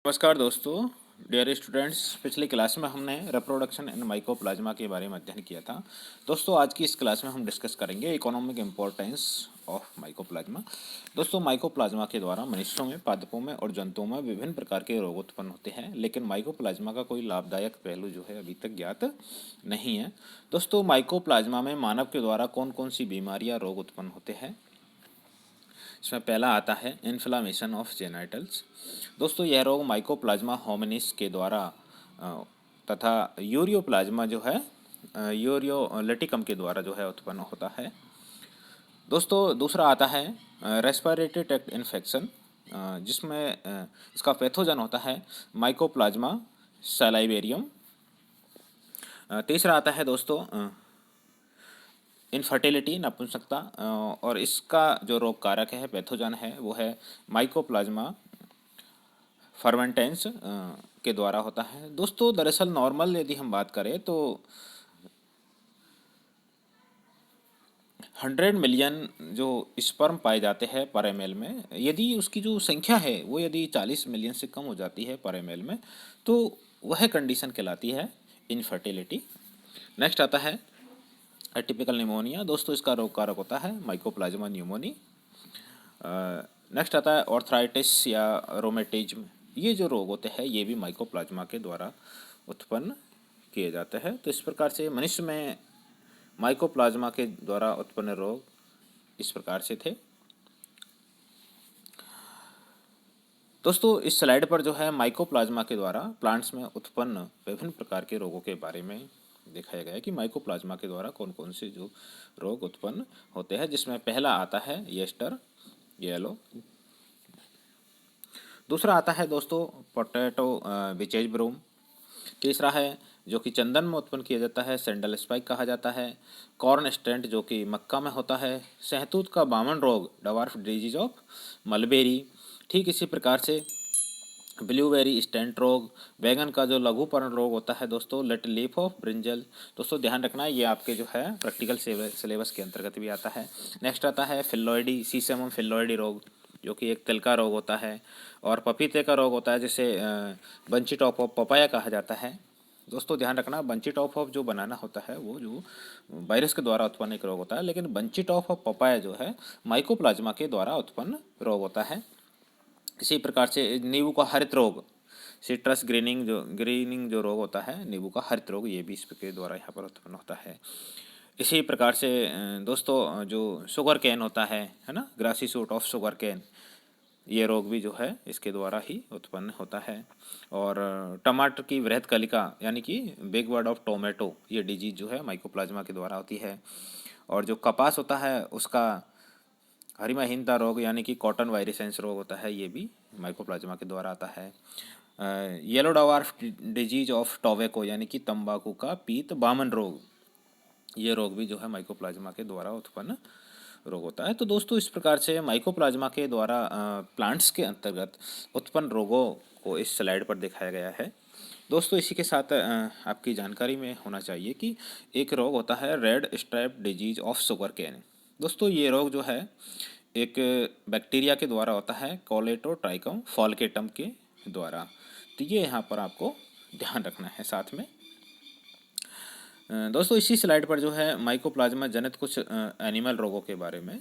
नमस्कार दोस्तों, dear students. पिछली क्लास में हमने रिप्रोडक्शन इन माइकोप्लाज्मा के बारे में अध्ययन किया था। दोस्तों, आज की इस क्लास में हम डिस्कस करेंगे इकोनॉमिक इम्पोर्टेंस ऑफ माइकोप्लाज्मा। दोस्तों, माइकोप्लाज्मा के द्वारा मनुष्यों में, पादपों में और जंतुओं में विभिन्न प्रकार के रोग उत्पन्न होते हैं, लेकिन माइकोप्लाज्मा का कोई लाभदायक पहलू जो है अभी तक ज्ञात नहीं है। दोस्तों, माइकोप्लाज्मा में मानव के द्वारा कौन कौन सी बीमारियाँ, रोग उत्पन्न होते हैं। इसमें पहला आता है इन्फ्लामेशन ऑफ जेनाइटल्स। दोस्तों, यह रोग माइकोप्लाज्मा होमिनिस के द्वारा तथा यूरियोप्लाज्मा जो है यूरियोलिटिकम के द्वारा जो है उत्पन्न होता है। दोस्तों, दूसरा आता है रेस्पिरेटरी ट्रैक्ट इन्फेक्शन, जिसमें इसका पैथोजन होता है माइकोप्लाज्मा सलाइवेरियम। तीसरा आता है दोस्तों इनफर्टिलिटी, नपुंसकता, और इसका जो रोग कारक है, पैथोजन है, वो है माइकोप्लाज्मा फर्मेंटेंस के द्वारा होता है। दोस्तों, दरअसल नॉर्मल यदि हम बात करें तो 100 मिलियन जो स्पर्म पाए जाते हैं पर एमएल में, यदि उसकी जो संख्या है वो यदि 40 मिलियन से कम हो जाती है पर एमएल में, तो वह कंडीशन कहलाती है इनफर्टिलिटी। नेक्स्ट आता है एटिपिकल निमोनिया। दोस्तों, इसका रोग कारक होता है माइकोप्लाज्मा न्यूमोनी। नेक्स्ट आता है ऑर्थराइटिस या रोमेटिज्म। ये जो रोग होते हैं ये भी माइकोप्लाज्मा के द्वारा उत्पन्न किए जाते हैं। तो इस प्रकार से मनुष्य में माइकोप्लाज्मा के द्वारा उत्पन्न रोग इस प्रकार से थे। दोस्तों, इस स्लाइड पर जो है माइकोप्लाज्मा के द्वारा प्लांट्स में उत्पन्न विभिन्न प्रकार के रोगों के बारे में दिखाया गया है कि माइकोप्लाज्मा के द्वारा कौन कौन से जो रोग उत्पन्न होते हैं, जिसमें पहला आता है येस्टर येलो। दूसरा आता है दोस्तों पोटैटो विचेज ब्रूम। तीसरा है जो कि चंदन में उत्पन्न किया जाता है, सैंडल स्पाइक कहा जाता है। कॉर्न स्टेंट जो कि मक्का में होता है। सहतूत का बामन रोग, डवार्फ डिजीज ऑफ मलबेरी। ठीक इसी प्रकार से ब्लूबेरी स्टेंट रोग। बैगन का जो लघुपर्ण रोग होता है दोस्तों, लिटिल लीफ ऑफ ब्रिंजल। दोस्तों, ध्यान रखना ये आपके जो है प्रैक्टिकल सिलेबस के अंतर्गत भी आता है। नेक्स्ट आता है फिल्लोइडी, सीसमम फिल्लोइडी रोग, जो कि एक तिल का रोग होता है। और पपीते का रोग होता है, जिसे बंची टॉप ऑफ पपाया कहा जाता है। दोस्तों, ध्यान रखना, बंची टॉप ऑफ जो बनाना होता है वो जो वायरस के द्वारा उत्पन्न एक रोग होता है, लेकिन बंची टॉप ऑफ पपाया जो है माइकोप्लाज्मा के द्वारा उत्पन्न रोग होता है। इसी प्रकार से नींबू का हरित रोग, सिट्रस ग्रीनिंग जो रोग होता है, नींबू का हरित रोग, ये भी इसके द्वारा यहाँ पर उत्पन्न होता है। इसी प्रकार से दोस्तों जो शुगर कैन होता है ना, grassy shoot of sugar cane, ये रोग भी जो है इसके द्वारा ही उत्पन्न होता है। और टमाटर की वृहद कलिका यानी कि बिग वर्ड ऑफ टोमेटो, ये डिजीज जो है माइकोप्लाज्मा के द्वारा होती है। और जो कपास होता है उसका हरिमाहीनता रोग यानी कि कॉटन वायरसेंस रोग होता है, ये भी माइकोप्लाज्मा के द्वारा आता है। Yellow dwarf disease of tobacco यानी कि तंबाकू का पीत बामन रोग, ये रोग भी जो है माइकोप्लाज्मा के द्वारा उत्पन्न रोग होता है। तो दोस्तों, इस प्रकार से माइकोप्लाज्मा के द्वारा प्लांट्स के अंतर्गत उत्पन्न रोगों को इस स्लाइड पर दिखाया गया है। दोस्तों, इसी के साथ आपकी जानकारी में होना चाहिए कि एक रोग होता है red stripe disease of sugar cane. दोस्तों, ये रोग जो है एक बैक्टीरिया के द्वारा होता है, कोलेटोट्राइकम फॉल्केटम के द्वारा। तो ये यहाँ पर आपको ध्यान रखना है। साथ में दोस्तों, इसी स्लाइड पर जो है माइकोप्लाज्मा जनित कुछ एनिमल रोगों के बारे में,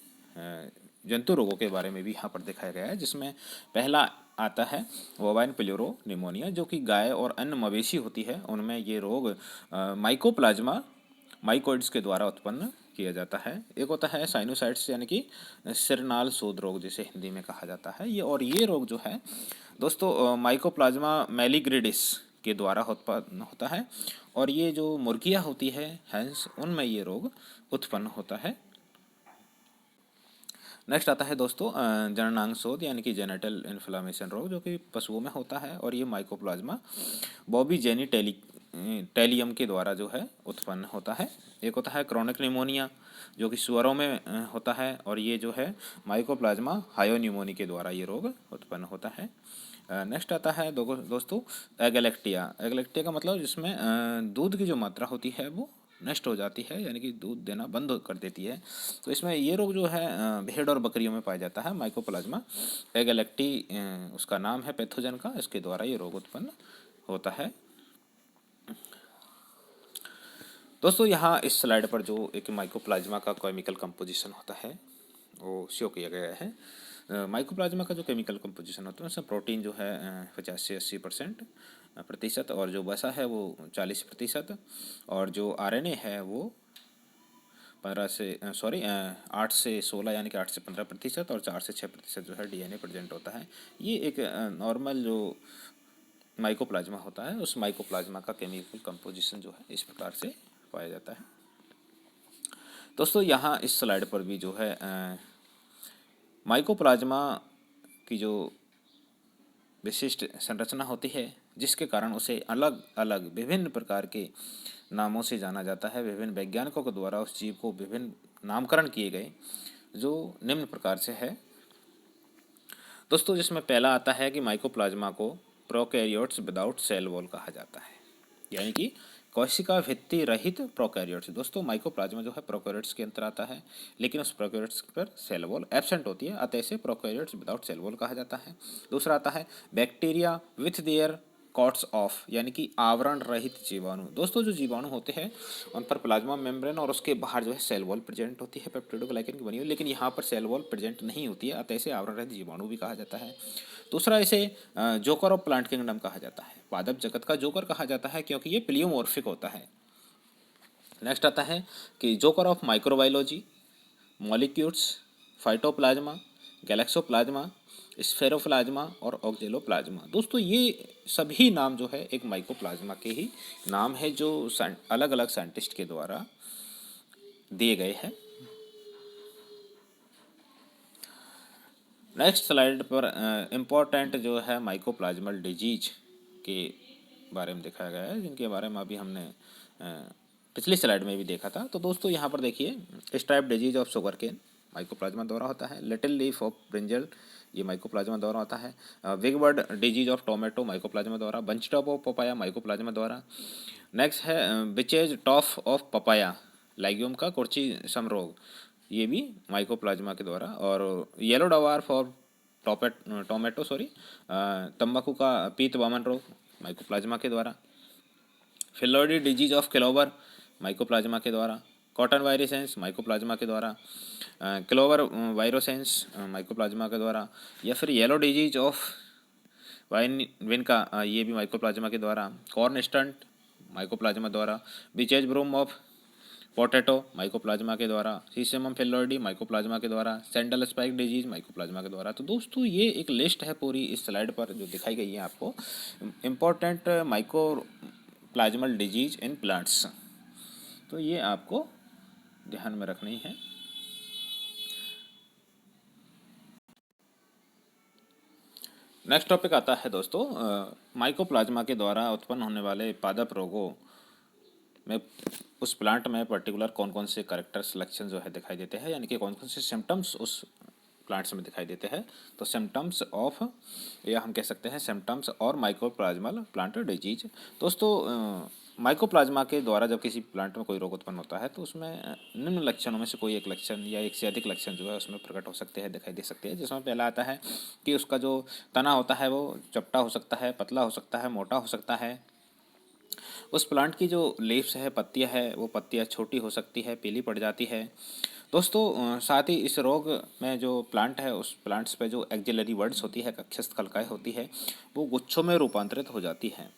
जंतु रोगों के बारे में भी यहाँ पर दिखाया गया है, जिसमें पहला आता है बोवाइन प्लूरो निमोनिया, जो कि गाय और अन्य मवेशी होती है उनमें ये रोग माइकोप्लाज्मा माइकोइड्स के द्वारा उत्पन्न किया जाता है। एक होता है साइनोसाइट्स यानी कि सिरनाल सूद रोग, जिसे हिंदी में कहा जाता है। ये रोग जो है दोस्तों माइकोप्लाज्मा मैलिग्रिडिस के द्वारा उत्पन्न होता है। और ये जो मुर्गियाँ होती है हैंस, उनमें ये रोग उत्पन्न होता है। नेक्स्ट आता है दोस्तों जननांग शोथ यानी कि जेनेटल इन्फ्लामेशन रोग, जो कि पशुओं में होता है। और ये माइकोप्लाज्मा बॉबी टेलियम के द्वारा जो है उत्पन्न होता है। एक होता है क्रोनिक निमोनिया, जो कि सुअरों में होता है। और ये जो है माइकोप्लाज्मा हायोन्यूमोनी के द्वारा ये रोग उत्पन्न होता है। नेक्स्ट आता है दोस्तों एगलेक्टिया। एगलेक्टिया का मतलब जिसमें दूध की जो मात्रा होती है वो नष्ट हो जाती है, यानी कि दूध देना बंद कर देती है। तो इसमें ये रोग जो है भेड़ और बकरियों में पाया जाता है। माइकोप्लाज्मा एगैलेक्टी उसका नाम है पैथोजन का, इसके द्वारा ये रोग उत्पन्न होता है। दोस्तों यहाँ इस स्लाइड पर जो एक माइकोप्लाज्मा का केमिकल कंपोजिशन होता है वो शो किया गया है। माइकोप्लाज्मा का जो केमिकल कंपोजिशन होता है उसमें प्रोटीन जो है 50 से 80% प्रतिशत, और जो वसा है वो 40%, और जो आरएनए है वो 8 से 16 यानी कि 8 से 15%, और 4 से 6% जो है डीएनए प्रेजेंट होता है। ये एक नॉर्मल जो माइकोप्लाज्मा होता है उस माइकोप्लाज्मा का केमिकल कंपोजिशन जो है इस प्रकार से पाया जाता है। दोस्तों यहाँ इस स्लाइड पर भी जो है माइकोप्लाज्मा की जो विशिष्ट संरचना होती है जिसके कारण उसे अलग अलग विभिन्न प्रकार के नामों से जाना जाता है। विभिन्न वैज्ञानिकों के द्वारा उस जीव को विभिन्न नामकरण किए गए, जो निम्न प्रकार से है। दोस्तों जिसमें पहला आता है कि माइकोप्लाज्मा को प्रोकैरियोट्स विदाउट सेल वॉल कहा जाता है, यानी कि कोशिका भित्ति रहित प्रोकैरियोट्स। दोस्तों माइकोप्लाज्मा जो है प्रोकैरियोट्स के अंतर आता है, लेकिन उस प्रोकैरियोट्स पर सेल वॉल एब्सेंट होती है, अतः इसे प्रोकैरियोट्स विदाउट सेल वॉल कहा जाता है। दूसरा आता है bacteria with their coats of, यानी कि आवरण रहित जीवाणु। दोस्तों जो जीवाणु होते हैं उन पर प्लाज्मा मेम्ब्रेन और उसके बाहर जो है सेल वॉल प्रेजेंट होती है पेप्टिडोग्लाइकन की बनी हुई, लेकिन यहाँ पर सेल वॉल प्रेजेंट नहीं होती है, अतः इसे आवरण रहित जीवाणु भी कहा जाता है। दूसरा इसे जोकर ऑफ प्लांट किंगडम कहा जाता है, पादप जगत का जोकर कहा जाता है क्योंकि ये प्लियोमॉर्फिक होता है। नेक्स्ट आता है कि joker of microbiology, molecules, phytoplasma, गैलेक्सोप्लाज्मा, स्फेरोप्लाज्मा और ऑक्जेलोप्लाज्मा। दोस्तों ये सभी नाम जो है एक माइकोप्लाज्मा के ही नाम है जो अलग अलग साइंटिस्ट के द्वारा दिए गए हैं। नेक्स्ट स्लाइड पर इम्पोर्टेंट जो है माइकोप्लाज्मल डिजीज के बारे में दिखाया गया है, जिनके बारे में अभी हमने पिछली स्लाइड में भी देखा था। तो दोस्तों यहाँ पर देखिए stripe disease of sugar cane mycoplasma द्वारा होता है। लिटिल लीफ ऑफ ब्रिंजल ये माइकोप्लाज्मा द्वारा होता है। Big bud disease of tomato mycoplasma द्वारा। Bunch top of papaya mycoplasma द्वारा। नेक्स्ट है विचेज टॉफ ऑफ पपाया लाइग्यूम का कुर्ची सम रोग, ये भी माइकोप्लाज्मा के द्वारा। और येलो डवार्फ और टोमेटो तंबाकू का पीत वामन रोग माइकोप्लाज्मा के द्वारा। फिलोइडी डिजीज ऑफ क्लोवर माइकोप्लाज्मा के द्वारा। कॉटन वायरसेंस माइकोप्लाज्मा के द्वारा। क्लोवर वायरोसेंस माइकोप्लाज्मा के द्वारा। या फिर येलो डिजीज ऑफ विन का ये भी माइकोप्लाज्मा के द्वारा। कॉर्न स्टंट माइकोप्लाज्मा द्वारा। Witches broom of potato mycoplasma के द्वारा। सीसेमम फिलोइडी माइकोप्लाज्मा के द्वारा। सैंडल स्पाइक डिजीज माइकोप्लाज्मा के द्वारा। तो दोस्तों ये एक लिस्ट है पूरी इस स्लाइड पर जो दिखाई गई है आपको, इम्पोर्टेंट माइकोप्लाज्मल डिजीज इन प्लांट्स। तो ये आपको ध्यान में रखनी है। नेक्स्ट टॉपिक आता है दोस्तों माइकोप्लाज्मा के द्वारा उत्पन्न होने वाले पादप रोगों में उस प्लांट में पर्टिकुलर कौन कौन से कैरेक्टर सिलेक्शन जो है दिखाई देते हैं, यानी कि कौन कौन से सिम्टम्स उस प्लांट्स में दिखाई देते हैं। तो सिम्टम्स ऑफ, या हम कह सकते हैं सिम्टम्स और माइकोप्लाज्मल प्लांट डिजीज। दोस्तों माइकोप्लाज्मा के द्वारा जब किसी प्लांट में कोई रोग उत्पन्न होता है तो उसमें निम्न लक्षणों में से कोई एक लक्षण या एक से अधिक लक्षण जो है उसमें प्रकट हो सकते हैं, दिखाई दे सकते हैं। जिसमें पहला आता है कि उसका जो तना होता है वो चपटा हो सकता है, पतला हो सकता है, मोटा हो सकता है। उस प्लांट की जो लीव्स है, पत्तियां है, वो पत्तियां छोटी हो सकती है, पीली पड़ जाती है। दोस्तों साथ ही इस रोग में जो प्लांट है उस प्लांट्स पे जो एक्जिलरी वर्ड्स होती है, कक्षस्थ कलिकाएँ होती है, वो गुच्छों में रूपांतरित हो जाती है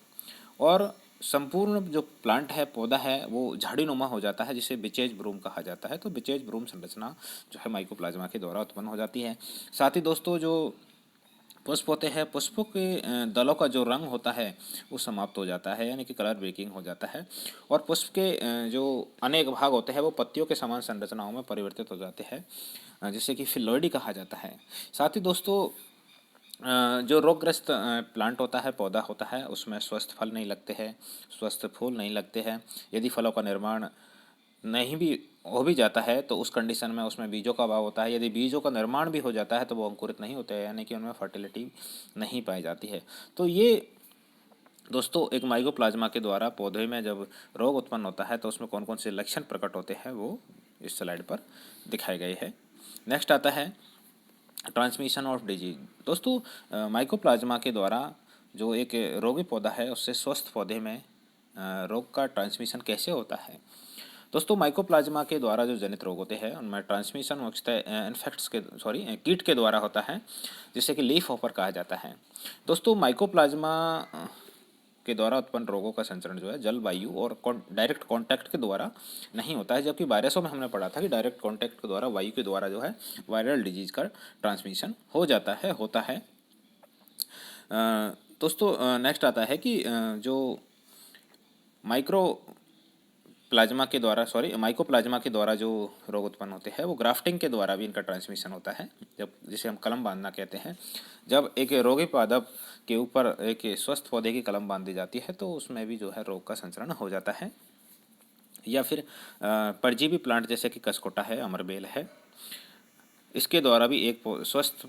और संपूर्ण जो प्लांट है, पौधा है, वो झाड़ीनुमा हो जाता है, जिसे बिचेज ब्रूम कहा जाता है। तो बिचेज ब्रूम संरचना जो है माइकोप्लाज्मा के द्वारा उत्पन्न हो जाती है। साथ ही दोस्तों जो पुष्प होते हैं, पुष्पों के दलों का जो रंग होता है वो समाप्त हो जाता है, यानी कि कलर ब्रेकिंग हो जाता है। और पुष्प के जो अनेक भाग होते हैं वो पत्तियों के समान संरचनाओं में परिवर्तित हो जाते हैं, जिसे कि फिलोइडी कहा जाता है। साथ ही दोस्तों जो रोगग्रस्त प्लांट होता है, पौधा होता है, उसमें स्वस्थ फल नहीं लगते हैं, स्वस्थ फूल नहीं लगते हैं। यदि फलों का निर्माण नहीं भी हो भी जाता है तो उस कंडीशन में उसमें बीजों का अभाव होता है। यदि बीजों का निर्माण भी हो जाता है तो वो अंकुरित नहीं होते हैं, यानी कि उनमें फर्टिलिटी नहीं पाई जाती है। तो ये दोस्तों एक माइकोप्लाज्मा के द्वारा पौधे में जब रोग उत्पन्न होता है तो उसमें कौन कौन से लक्षण प्रकट होते हैं वो इस स्लाइड पर दिखाए गए हैं। नेक्स्ट आता है ट्रांसमिशन ऑफ डिजीज। दोस्तों माइकोप्लाज्मा के द्वारा जो एक रोगी पौधा है उससे स्वस्थ पौधे में रोग का ट्रांसमिशन कैसे होता है। दोस्तों माइकोप्लाज्मा के द्वारा जो जनित रोग होते हैं उनमें ट्रांसमिशन मुख्यतः इन्फेक्ट्स के कीट के द्वारा होता है, जिससे कि लीफ हॉपर कहा जाता है। दोस्तों माइकोप्लाज्मा के द्वारा उत्पन्न रोगों का संचरण जो है जलवायु और डायरेक्ट कांटेक्ट के द्वारा नहीं होता है, जबकि वायरसों में हमने पढ़ा था कि डायरेक्ट कांटेक्ट के द्वारा वायु के द्वारा जो है वायरल डिजीज का ट्रांसमिशन हो जाता है होता है। दोस्तों नेक्स्ट आता है कि जो माइक्रो प्लाज्मा के द्वारा माइकोप्लाज्मा के द्वारा जो रोग उत्पन्न होते हैं वो ग्राफ्टिंग के द्वारा भी इनका ट्रांसमिशन होता है, जब जिसे हम कलम बांधना कहते हैं। जब एक रोगी पादप के ऊपर एक स्वस्थ पौधे की कलम बांध दी जाती है तो उसमें भी जो है रोग का संचरण हो जाता है। या फिर परजीवी प्लांट जैसे कि कसकोटा है, अमरबेल है, इसके द्वारा भी एक स्वस्थ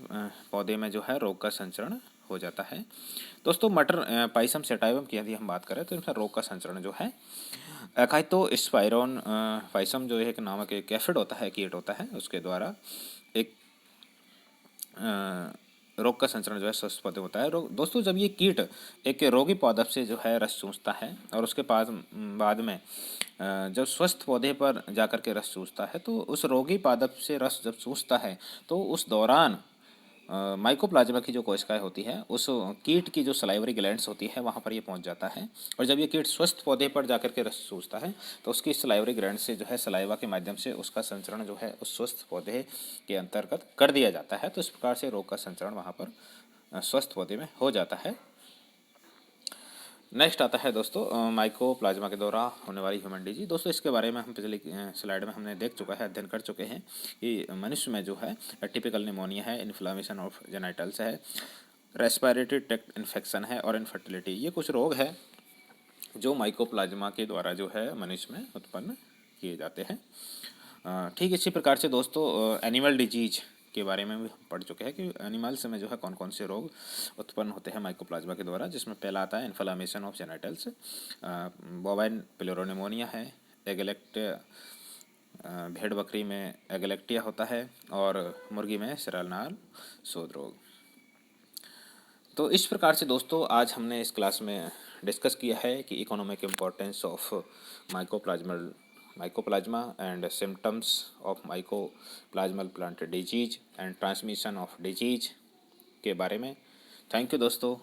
पौधे में जो है रोग का संचरण हो जाता है। दोस्तों मटर पाइसम सेटाइवम की यदि हम बात करें तो इसमें रोग का संचरण जो है अकाइतो स्पाइरोन पाइसम जो एक नामक एक एफिड होता है, कीट होता है, उसके द्वारा एक रोग का संचरण जो है स्वस्थ पौधे होता है। दोस्तों जब ये कीट एक रोगी पादप से जो है रस चूसता है और उसके पास बाद में जब स्वस्थ पौधे पर जाकर के रस चूसता है तो उस रोगी पादप से रस जब चूसता है तो उस दौरान माइकोप्लाज्मा की जो कोशिकाएं होती है उस कीट की जो सलाइवरी ग्लैंड्स होती है वहाँ पर ये पहुँच जाता है, और जब ये कीट स्वस्थ पौधे पर जाकर के रस चूसता है तो उसकी सलाइवरी ग्लैंड से जो है सलाइवा के माध्यम से उसका संचरण जो है उस स्वस्थ पौधे के अंतर्गत कर दिया जाता है। तो इस प्रकार से रोग का संचरण वहाँ पर स्वस्थ पौधे में हो जाता है। नेक्स्ट आता है दोस्तों माइकोप्लाज्मा के द्वारा होने वाली ह्यूमन डिजीज। दोस्तों इसके बारे में हम पिछली स्लाइड में हमने देख चुका है, अध्ययन कर चुके हैं कि मनुष्य में जो है टिपिकल निमोनिया है, इन्फ्लामेशन ऑफ जेनाइटल्स है, रेस्पिरेटरी ट्रैक्ट इन्फेक्शन है और इनफर्टिलिटी, ये कुछ रोग है जो माइकोप्लाज्मा के द्वारा जो है मनुष्य में उत्पन्न किए जाते हैं। ठीक इसी प्रकार से दोस्तों एनिमल डिजीज के बारे में भी पढ़ चुके हैं कि एनिमल्स में जो है कौन कौन से रोग उत्पन्न होते हैं माइकोप्लाज्मा के द्वारा, जिसमें पहला आता है इन्फ्लामेशन ऑफ जेनाइटल्स, बोवाइन प्लेरोनिमोनिया है, भेड़ बकरी में एगलेक्टिया होता है और मुर्गी में सिरालनाल शोध रोग। तो इस प्रकार से दोस्तों आज हमने इस क्लास में डिस्कस किया है कि economic importance of mycoplasma and symptoms of mycoplasmal plant disease and transmission of disease के बारे में। थैंक यू दोस्तों।